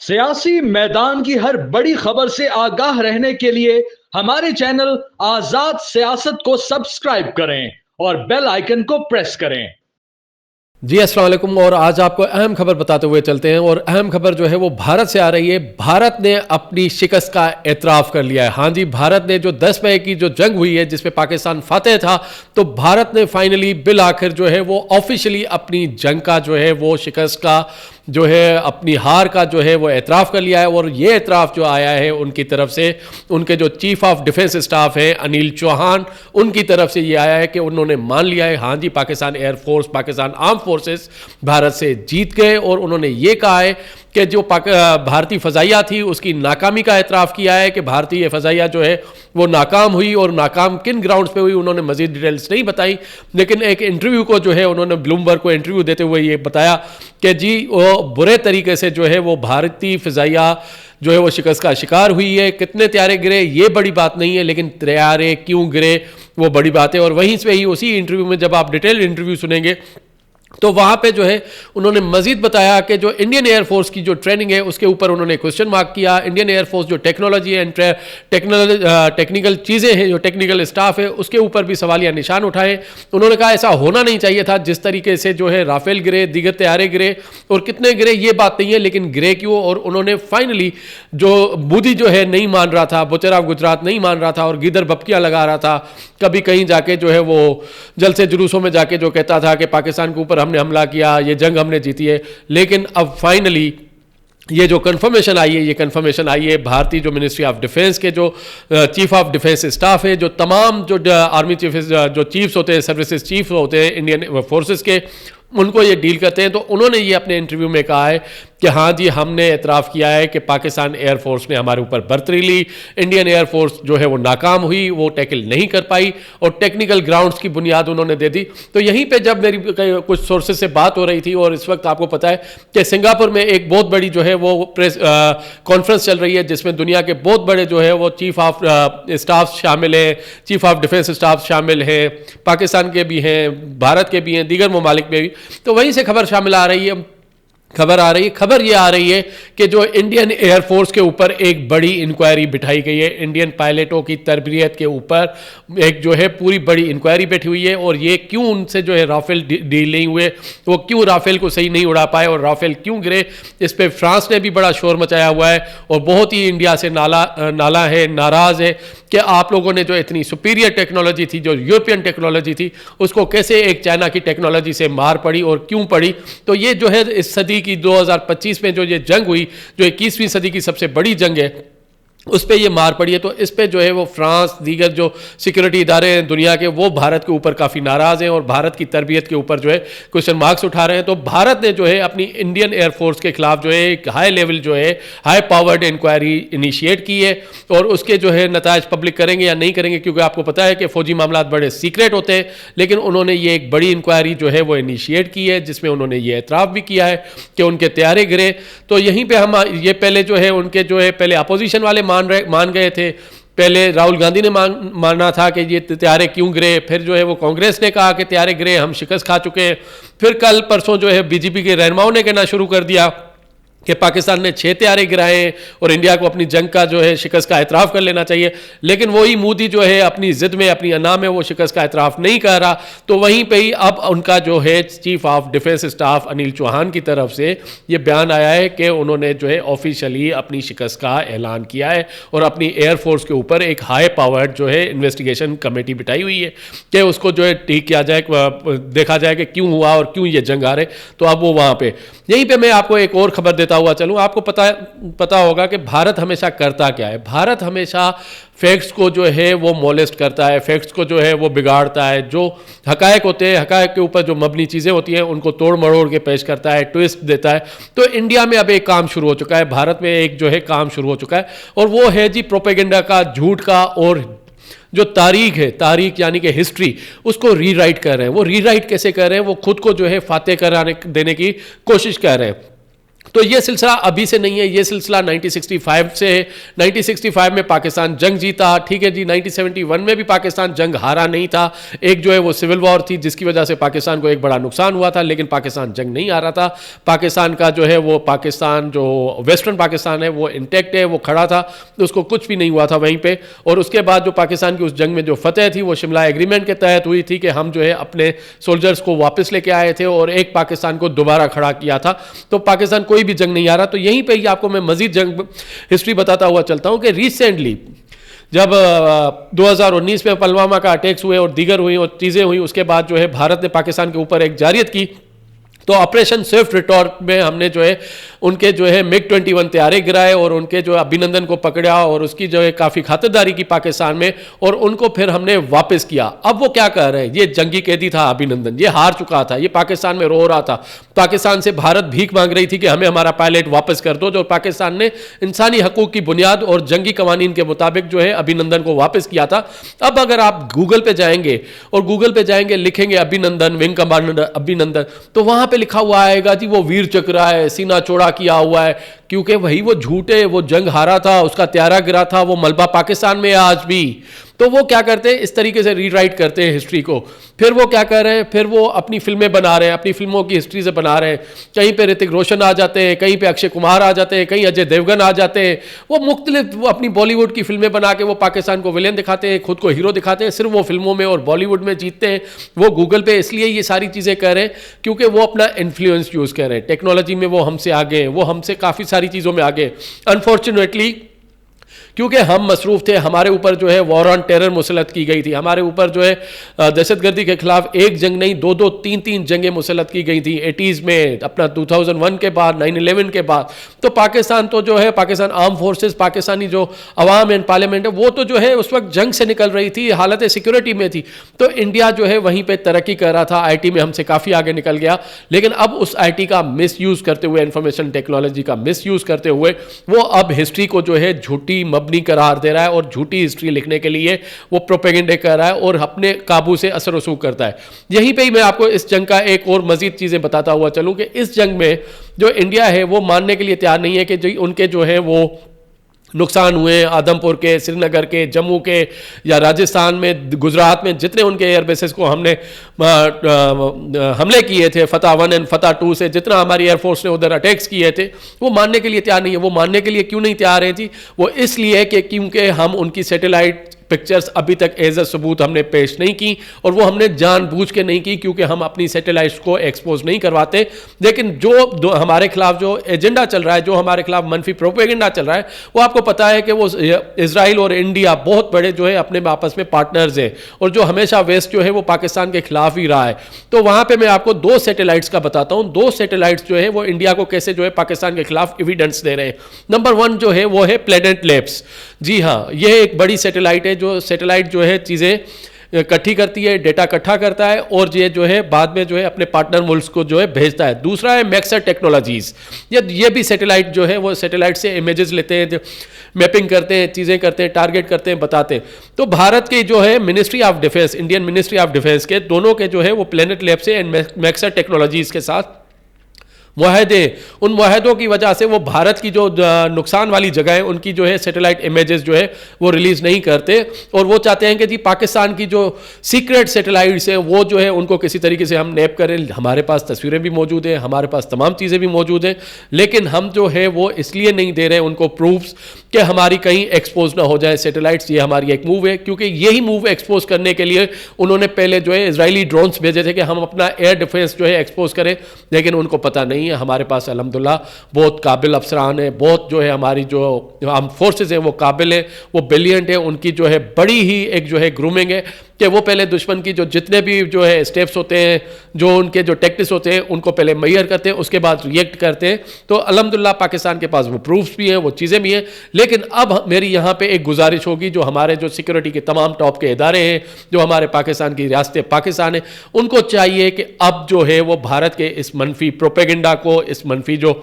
सियासी मैदान की हर बड़ी खबर से आगाह रहने के लिए हमारे चैनल आजाद सियासत को सब्सक्राइब करें और बेल आइकन को प्रेस करें। जी अस्सलाम वालेकुम। और आज आपको अहम खबर बताते हुए चलते हैं और अहम खबर जो है वो भारत से आ रही है। भारत ने अपनी शिकस्त का एतराफ़ कर लिया है। हाँ जी, भारत ने जो 10 मई की जो जंग हुई है जिसमें पाकिस्तान फातेह था, तो भारत ने फाइनली बिल आखिर जो है वो ऑफिशियली अपनी जंग का जो है वो शिकस्त का जो है अपनी हार का जो है वो एतराफ़ कर लिया है। और ये एतराफ़ जो आया है उनकी तरफ से, उनके जो चीफ ऑफ डिफेंस स्टाफ है अनिल चौहान, उनकी तरफ से ये आया है कि उन्होंने मान लिया है हाँ जी, Pakistan air force, Pakistan arm forces Bharat से जीत गए। और उन्होंने ये कहा है कि जो भारतीय फ़ज़ाइया थी उसकी नाकामी का एतराफ़ किया है कि भारतीय फ़ज़ाइया जो है वो नाकाम हुई। और नाकाम किन ग्राउंड्स पे हुई उन्होंने मज़ीद डिटेल्स नहीं बताई, लेकिन एक इंटरव्यू को जो है उन्होंने ब्लूमबर्ग को इंटरव्यू देते हुए ये बताया कि जी वो बुरे तरीके से जो है वो भारतीय फ़ज़ाइया जो है वो शिकस्त का शिकार हुई है। कितने त्यारे गिरे ये बड़ी बात नहीं है, लेकिन त्यारे क्यों गिरे वो बड़ी बात है। और वहीं से ही उसी इंटरव्यू में जब आप डिटेल इंटरव्यू सुनेंगे तो वहाँ पे जो है उन्होंने मज़ीद बताया कि जो इंडियन एयरफोर्स की जो ट्रेनिंग है उसके ऊपर उन्होंने क्वेश्चन मार्क किया। इंडियन एयरफोर्स जो टेक्नोलॉजी एंड टेक्निकल चीज़ें हैं, जो टेक्निकल स्टाफ है, उसके ऊपर भी सवालिया निशान उठाए। उन्होंने कहा ऐसा होना नहीं चाहिए था जिस तरीके से जो है राफेल गिरे, दीगर तैयारे गिरे, और कितने गिरे ये बात नहीं है, लेकिन गिरे क्यों। और उन्होंने फाइनली जो मोदी जो है नहीं मान रहा था, बुचरा गुजरात नहीं मान रहा था और गिदर बपकियाँ लगा रहा था, कभी कहीं जाके जो है वो जलसे जुलूसों में जाके जो कहता था कि पाकिस्तान के ऊपर हमने हमला किया, ये जंग हमने जीती है, लेकिन अब फाइनली ये जो कंफर्मेशन आई है, ये कंफर्मेशन आई है भारतीय जो मिनिस्ट्री ऑफ डिफेंस के जो चीफ ऑफ डिफेंस स्टाफ है, जो तमाम जो आर्मी चीफ जो चीफ्स होते हैं, सर्विसेज चीफ होते हैं इंडियन फोर्सेस के, उनको ये डील करते हैं। तो उन्होंने ये अपने इंटरव्यू में कहा है कि हाँ जी, हमने एतराफ़ किया है कि पाकिस्तान एयरफोर्स ने हमारे ऊपर बर्तरी ली, इंडियन एयरफोर्स जो है वो नाकाम हुई, वो टैकल नहीं कर पाई और टेक्निकल ग्राउंड्स की बुनियाद उन्होंने दे दी। तो यहीं पे जब मेरी कुछ सोर्सेज से बात हो रही थी, और इस वक्त आपको पता है कि सिंगापुर में एक बहुत बड़ी जो है वो प्रेस कॉन्फ्रेंस चल रही है जिसमें दुनिया के बहुत बड़े जो है वो चीफ ऑफ स्टाफ शामिल हैं, चीफ ऑफ डिफेंस स्टाफ शामिल हैं, पाकिस्तान के भी हैं, भारत के भी हैं, दीगर ममालिक में भी। तो वहीं से खबर शामिल आ रही है, खबर ये आ रही है कि जो इंडियन एयरफोर्स के ऊपर एक बड़ी इंक्वायरी बिठाई गई है, इंडियन पायलटों की तरबियत के ऊपर एक जो है पूरी बड़ी इंक्वायरी बैठी हुई है। और ये क्यों उनसे जो है राफेल डील नहीं हुए, वो क्यों राफेल को सही नहीं उड़ा पाए और राफेल क्यों गिरे, इस पर फ्रांस ने भी बड़ा शोर मचाया हुआ है और बहुत ही इंडिया से नाला है, नाराज़ है कि आप लोगों ने जो इतनी सुपीरियर टेक्नोलॉजी थी, जो यूरोपियन टेक्नोलॉजी थी, उसको कैसे एक चाइना की टेक्नोलॉजी से मार पड़ी और क्यों पड़ी। तो ये जो है इस सदी की 2025 में जो ये जंग हुई, जो 21वीं सदी की सबसे बड़ी जंग है, उस पर ये मार पड़ी है। तो इस पर जो है वो फ्रांस, दीगर जो सिक्योरिटी इदारे हैं दुनिया के, वो भारत के ऊपर काफ़ी नाराज़ हैं और भारत की तरबियत के ऊपर जो है क्वेश्चन मार्क्स उठा रहे हैं। तो भारत ने जो है अपनी इंडियन एयरफोर्स के खिलाफ जो है एक हाई लेवल जो है हाई पावर्ड इंक्वायरी इनिशिएट की है, और उसके जो है नतायज पब्लिक करेंगे या नहीं करेंगे, क्योंकि आपको पता है कि फौजी मामला बड़े सीक्रेट होते हैं। लेकिन उन्होंने ये एक बड़ी इंक्वायरी जो है वो इनिशिएट की है, जिसमें उन्होंने ये एतराफ़ भी किया है कि उनके तैयारे गिरे। तो यहीं पर हम ये पहले जो है उनके जो है पहले अपोजिशन वाले मान गए थे। पहले राहुल गांधी ने माना था कि ये तैयारे क्यों गिरे, फिर जो है वो कांग्रेस ने कहा कि तैयारे गिरे, हम शिकस्त खा चुके हैं। फिर कल परसों जो है बीजेपी के रहनुमाओं ने कहना शुरू कर दिया कि पाकिस्तान ने 6 तैयारे गिराए और इंडिया को अपनी जंग का जो है शिकस्त का एतराफ़ कर लेना चाहिए। लेकिन वही मोदी जो है अपनी ज़िद में, अपनी अना में वो शिकस्त का एतराफ़ नहीं कर रहा। तो वहीं पे ही अब उनका जो है chief of defence staff Anil Chauhan की तरफ से ये बयान आया है कि उन्होंने जो है ऑफिशियली अपनी शिकस्त का ऐलान किया है और अपनी एयरफोर्स के ऊपर एक हाई पावर्ड जो है इन्वेस्टिगेशन कमेटी बिठाई हुई है कि उसको जो है ठीक किया जाए, देखा जाए कि क्यों हुआ और क्यों ये जंग आ रहे। तो अब वो वहाँ पर, यहीं पर मैं आपको एक और खबर देता हुआ चलूं। आपको पता होगा कि भारत हमेशा करता क्या है। भारत हमेशा फैक्ट्स को जो है वो मोलेस्ट करता है, फैक्ट्स को जो है वो बिगाड़ता है। जो हकायक होते हैं, हकायक के ऊपर जो मबनी चीज़ें होती हैं उनको तोड़ मरोड़ के पेश करता है, ट्विस्ट देता है। तो इंडिया में अब एक काम शुरू हो चुका है, भारत में एक जो है काम शुरू हो चुका है, और वो है जी प्रोपेगेंडा का, झूठ का। और जो तारीख है, तारीख यानी कि हिस्ट्री, उसको रीराइट कर रहे हैं। वो रीराइट कैसे कर रहे हैं, वो खुद को जो है फातेह कराने देने की कोशिश कर रहे हैं। तो ये सिलसिला अभी से नहीं है, ये सिलसिला 1965 से है। 1965 में पाकिस्तान जंग जीता, ठीक है जी। 1971 में भी पाकिस्तान जंग हारा नहीं था। एक जो है वो सिविल वॉर थी जिसकी वजह से पाकिस्तान को एक बड़ा नुकसान हुआ था, लेकिन पाकिस्तान जंग नहीं हारा था। पाकिस्तान का जो है वो पाकिस्तान जो वेस्टर्न पाकिस्तान है वो इंटैक्ट है, वो खड़ा था, उसको कुछ भी नहीं हुआ था वहीं पे। और उसके बाद जो पाकिस्तान की उस जंग में जो फतह थी वो शिमला एग्रीमेंट के तहत हुई थी कि हम जो है अपने सोल्जर्स को वापस लेके आए थे और एक पाकिस्तान को दोबारा खड़ा किया था। तो पाकिस्तान कोई भी जंग नहीं आ रहा। तो यहीं पे ही आपको मैं मजीद जंग हिस्ट्री बताता हुआ चलता हूं कि रिसेंटली जब 2019 में पुलवामा का अटैक्स हुए और दीगर हुई और चीज़ें हुई, उसके बाद जो है भारत ने पाकिस्तान के ऊपर एक जारियत की। तो ऑपरेशन स्विफ्ट रिटॉर्ट में हमने जो है उनके जो है MiG-21 तैयारे गिराए और उनके जो अभिनंदन को पकड़ा और उसकी जो है काफ़ी खातिरदारी की पाकिस्तान में, और उनको फिर हमने वापस किया। अब वो क्या कर रहे हैं, ये जंगी कैदी था अभिनंदन, ये हार चुका था, ये पाकिस्तान में रो रहा था। पाकिस्तान से भारत भीख मांग रही थी कि हमें हमारा पायलट वापस कर दो, जो पाकिस्तान ने इंसानी हकूक की बुनियाद और जंगी कवानीन के मुताबिक जो है अभिनंदन को वापस किया था। अब अगर आप गूगल पे जाएंगे और गूगल पे जाएंगे, लिखेंगे अभिनंदन विंग कमांडर अभिनंदन, तो वहां पे लिखा हुआ आएगा जी वो वीर चक्र है, सीना चौड़ा किया हुआ है, क्योंकि वही वो झूठे, वो जंग हारा था, उसका त्यारा गिरा था, वो मलबा पाकिस्तान में है आज भी। तो वो क्या करते हैं, इस तरीके से रीराइट करते हैं हिस्ट्री को। फिर वो क्या कर रहे हैं, फिर वो अपनी फिल्में बना रहे हैं, अपनी फिल्मों की हिस्ट्री से बना रहे हैं। कहीं पे ऋतिक रोशन आ जाते हैं, कहीं पे अक्षय कुमार आ जाते हैं, कहीं अजय देवगन आ जाते हैं। वो मुख्तलिफ वो अपनी बॉलीवुड की फिल्में बना के वो पाकिस्तान को विलेन दिखाते हैं, खुद को हीरो दिखाते हैं, सिर्फ वो फिल्मों में और बॉलीवुड में जीतते हैं। वो गूगल पे इसलिए ये सारी चीज़ें कर रहे हैं क्योंकि वो अपना इन्फ्लुएंस यूज़ कर रहे हैं। टेक्नोलॉजी में वो हमसे आगे हैं, वो हमसे काफ़ी सारी चीज़ों में आगे। अनफॉर्चुनेटली क्योंकि हम मसरूफ़ थे, हमारे ऊपर जो है वॉर ऑन टेरर मुसलत की गई थी, हमारे ऊपर जो है दहशतगर्दी के खिलाफ एक जंग नहीं, दो दो तीन तीन जंगें मुसलत की गई थी 80s में, अपना 2001 के बाद, 9/11 के बाद। तो पाकिस्तान तो जो है, पाकिस्तान आर्म फोर्सेस, पाकिस्तानी जो अवाम एंड पार्लियामेंट है, वो तो जो है उस वक्त जंग से निकल रही थी, हालत सिक्योरिटी में थी। तो इंडिया जो है वहीं पर तरक्की कर रहा था, IT में हमसे काफ़ी आगे निकल गया। लेकिन अब उस IT का मिस यूज़ करते हुए, इंफॉर्मेशन टेक्नोलॉजी का मिस यूज़ करते हुए, वो अब हिस्ट्री को जो है झूठी मबनी करार दे रहा है और झूठी हिस्ट्री लिखने के लिए वो प्रोपेगेंडे कर रहा है और अपने काबू से असर रसूख करता है। यहीं पे ही मैं आपको इस जंग का एक और मजीद चीज़ें बताता हुआ चलूं कि इस जंग में जो इंडिया है वो मानने के लिए तैयार नहीं है कि जो उनके जो है वो नुकसान हुए आदमपुर के, श्रीनगर के, जम्मू के या राजस्थान में, गुजरात में जितने उनके एयरबेसेस को हमने हमले किए थे फतह 1 एंड फतह 2 से, जितना हमारी एयरफोर्स ने उधर अटैक्स किए थे, वो मानने के लिए तैयार नहीं है। वो मानने के लिए क्यों नहीं तैयार है जी? वो इसलिए कि क्योंकि हम उनकी सैटेलाइट पिक्चर्स अभी तक एज अ सबूत हमने पेश नहीं की, और वो हमने जानबूझ के नहीं की क्योंकि हम अपनी सैटेलाइट्स को एक्सपोज नहीं करवाते। लेकिन जो हमारे खिलाफ जो एजेंडा चल रहा है, जो हमारे खिलाफ मनफी प्रोपेगेंडा चल रहा है, वो आपको पता है कि वो इजराइल और इंडिया बहुत बड़े जो है अपने आपस में पार्टनर्स हैं, और जो हमेशा वेस्ट जो है वो पाकिस्तान के खिलाफ ही रहा है। तो वहां पे मैं आपको 2 सैटेलाइट्स का बताता हूं। 2 सैटेलाइट्स जो है वो इंडिया को कैसे जो है पाकिस्तान के खिलाफ एविडेंस दे रहे हैं। नंबर 1 जो है वो है प्लैनेट लैब्स। जी हाँ, ये एक बड़ी सैटेलाइट है, जो सैटेलाइट जो है चीज़ें इकट्ठी करती है, डेटा इकट्ठा करता है और ये जो है बाद में जो है अपने पार्टनर मुल्क को जो है भेजता है। दूसरा है मैक्सर टेक्नोलॉजीज। ये भी सैटेलाइट जो है वो सैटेलाइट से इमेजेस लेते हैं, मैपिंग करते हैं, चीज़ें करते हैं, टारगेट करते हैं, बताते हैं। तो भारत के जो है ministry of defence, Indian ministry of defence के दोनों के जो है वो प्लैनेट लैब से एंड मैक्सर टेक्नोलॉजीज के साथ मुआहदे, उन मुआहदों की वजह से वो भारत की जो नुकसान वाली जगह है उनकी जो है सैटेलाइट इमेजेस जो है वो रिलीज नहीं करते, और वो चाहते हैं कि जी पाकिस्तान की जो सीक्रेट सैटेलाइट्स हैं वो जो है उनको किसी तरीके से हम नैप करें। हमारे पास तस्वीरें भी मौजूद हैं, हमारे पास तमाम चीज़ें भी मौजूद हैं, लेकिन हम जो है वो इसलिए नहीं दे रहे उनको प्रूफ्स कि हमारी कहीं एक्सपोज ना हो जाए सैटेलाइट्स। ये हमारी एक मूव है, क्योंकि यही मूव एक्सपोज करने के लिए उन्होंने पहले जो है इजरायली ड्रोन्स भेजे थे कि हम अपना एयर डिफेंस जो है एक्सपोज करें, लेकिन उनको पता नहीं है। हमारे पास अल्हम्दुलिल्लाह बहुत काबिल अफसरान है, बहुत जो है हमारी जो आर्म फोर्सेस हैं वो काबिल है, वो ब्रिलियंट है। उनकी जो है बड़ी ही एक जो है ग्रूमिंग है कि वो पहले दुश्मन की जो जितने भी जो है स्टेप्स होते हैं, जो उनके जो टैक्टिक्स होते हैं, उनको पहले मैयर करते हैं, उसके बाद रिएक्ट करते हैं। तो अल्हम्दुलिल्लाह पाकिस्तान के पास वो प्रूफ्स भी हैं, वो चीज़ें भी हैं। लेकिन अब मेरी यहाँ पे एक गुजारिश होगी, जो हमारे जो सिक्योरिटी के तमाम टॉप के इदारे हैं, जो हमारे पाकिस्तान की रियासत पाकिस्तान है, उनको चाहिए कि अब जो है वो भारत के इस मनफी प्रोपेगेंडा को, इस मनफी जो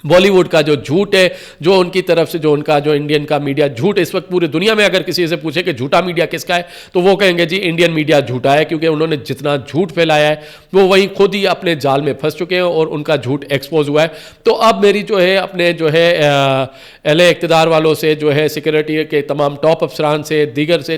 बॉलीवुड का जो झूठ है, जो उनकी तरफ से जो उनका जो इंडियन का मीडिया झूठ, इस वक्त पूरी दुनिया में अगर किसी से पूछे कि झूठा मीडिया किसका है तो वो कहेंगे जी इंडियन मीडिया झूठा है, क्योंकि उन्होंने जितना झूठ फैलाया है वो वहीं खुद ही अपने जाल में फंस चुके हैं और उनका झूठ एक्सपोज हुआ है। तो अब मेरी जो है अपने जो है एलए इक़्तिदार वालों से, जो है सिक्योरिटी के तमाम टॉप अफसरान से, दीगर से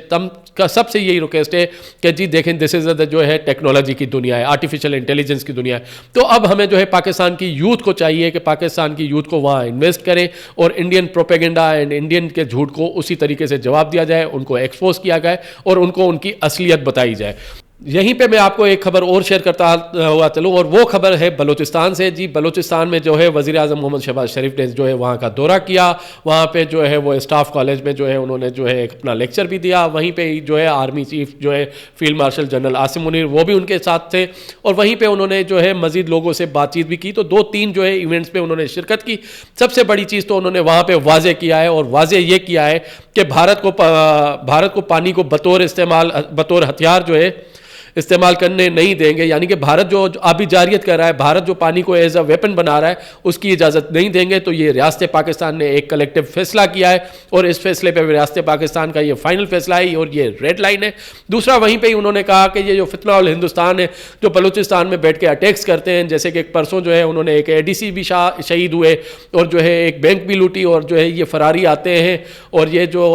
का सबसे यही रिक्वेस्ट है कि जी देखें, दिस इज़ जो है टेक्नोलॉजी की दुनिया है, आर्टिफिशियल इंटेलिजेंस की दुनिया है। तो अब हमें जो है पाकिस्तान की यूथ को चाहिए कि पाकिस्तान की यूथ को वहाँ इन्वेस्ट करें और इंडियन प्रोपेगेंडा एंड इंडियन के झूठ को उसी तरीके से जवाब दिया जाए, उनको एक्सपोज किया जाए और उनको उनकी असलियत बताई जाए। यहीं पे मैं आपको एक खबर और शेयर करता हुआ चलूँ, और वो खबर है बलूचिस्तान से। जी बलूचिस्तान में जो है वज़ीर आज़म मोहम्मद शहबाज शरीफ ने जो है वहाँ का दौरा किया, वहाँ पे जो है वो स्टाफ कॉलेज में जो है उन्होंने जो है एक अपना लेक्चर भी दिया। वहीं पे जो है आर्मी चीफ जो है field marshal general Asim Munir वो भी उनके साथ थे, और वहीं पर उन्होंने जो है मज़ीद लोगों से बातचीत भी की। तो 2-3 जो है इवेंट्स पर उन्होंने शिरकत की। सबसे बड़ी चीज़ तो उन्होंने वहाँ पर वाज़े किया है, और वाज़े ये किया है कि भारत को पानी को बतौर हथियार जो है इस्तेमाल करने नहीं देंगे, यानी कि भारत जो आबी जारियत कर रहा है, भारत जो पानी को एज अ वेपन बना रहा है, उसकी इजाज़त नहीं देंगे। तो ये रियासत पाकिस्तान ने एक कलेक्टिव फैसला किया है, और इस फैसले पे रियासत पाकिस्तान का ये फाइनल फैसला है और ये रेड लाइन है। दूसरा, वहीं पे ही उन्होंने कहा कि ये जो फितना और हिंदुस्तान है, जो बलूचिस्तान में बैठ के अटैक्स करते हैं, जैसे कि एक परसों जो है उन्होंने एक ADC भी शहीद हुए, और जो है एक बैंक भी लूटी, और जो है ये फरारी आते हैं और ये जो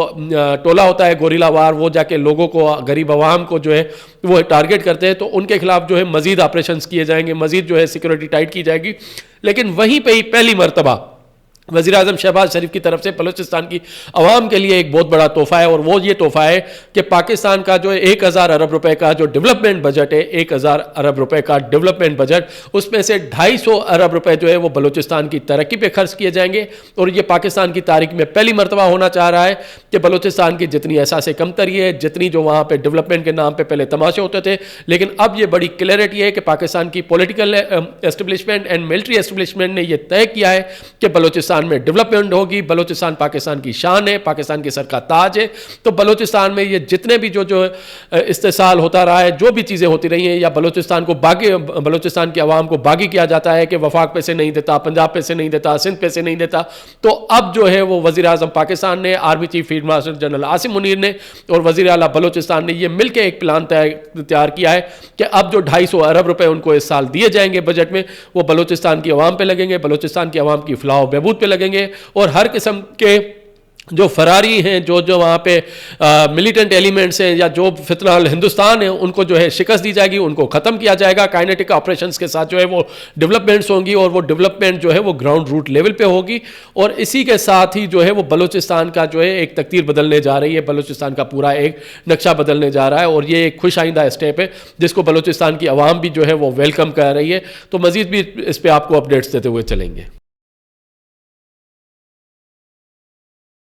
टोला होता है गोरिल्ला वार, वो जाके लोगों को, गरीब आवाम को जो है वो टारगेट करते हैं। तो उनके खिलाफ जो है मजीद ऑपरेशंस किए जाएंगे, मजीद जो है सिक्योरिटी टाइट की जाएगी। लेकिन वहीं पे ही पहली मरतबा वज़ीर आज़म शहबाज शरीफ की तरफ से बलूचिस्तान की आवाम के लिए एक बहुत बड़ा तोहफा है, और वो ये तोहफा है कि पाकिस्तान का जो 1000 अरब रुपए का जो डेवलपमेंट बजट है, 1000 अरब रुपए का डेवलपमेंट बजट, उसमें से 250 अरब रुपए जो है वो बलूचिस्तान की तरक्की पे खर्च किए जाएंगे। और ये पाकिस्तान की तारीख में पहली मरतबा होना चाह रहा है कि बलूचिस्तान की जितनी एहसास कमतरी है, जितनी जो वहाँ पर डेवलपमेंट के नाम पर पहले तमाशे होते थे, लेकिन अब ये बड़ी क्लैरिटी है कि पाकिस्तान की political establishment and military establishment ने यह तय किया है कि बलूचिस्तान में डेवलपमेंट होगी। बलूचिस्तान पाकिस्तान की शान है, पाकिस्तान के सर का ताज है। तो बलूचिस्तान में ये जितने भी जो इस्तेसाल होता रहा है, जो भी चीज़ें होती रही हैं, या बलूचिस्तान की आवाम को बागी किया जाता है कि वफाक पैसे नहीं देता, पंजाब पैसे नहीं देता, सिंध पैसे नहीं देता, तो अब जो है वो वज़ीर आज़म पाकिस्तान ने, army chief field marshal general Asim Munir ने और वज़ीर आला बलूचिस्तान ने ये मिलकर एक प्लान तैयार किया है कि अब जो 250 अरब रुपए उनको इस साल दिए जाएंगे बजट में, वो बलूचिस्तान की आवाम पे लगेंगे, बलूचिस्तान की आवाम की फलाह व बहबूद पे लगेंगे, और हर किस्म के जो फरारी हैं, जो वहाँ पे मिलिटेंट एलिमेंट्स हैं, या जो फितना हिंदुस्तान है, उनको जो है शिकस्त दी जाएगी, उनको ख़त्म किया जाएगा। काइनेटिक ऑपरेशंस के साथ जो है वो डेवलपमेंट्स होंगी, और वो डेवलपमेंट जो है वो ग्राउंड रूट लेवल पे होगी। और इसी के साथ ही जो है वो बलूचिस्तान का जो है एक तकदीर बदलने जा रही है, बलूचिस्तान का पूरा एक नक्शा बदलने जा रहा है, और ये एक खुश आइंदा स्टेप है जिसको बलूचिस्तान की आवाम भी जो है वो वेलकम कर रही है। तो मज़ीद भी इस पर आपको अपडेट्स देते हुए चलेंगे।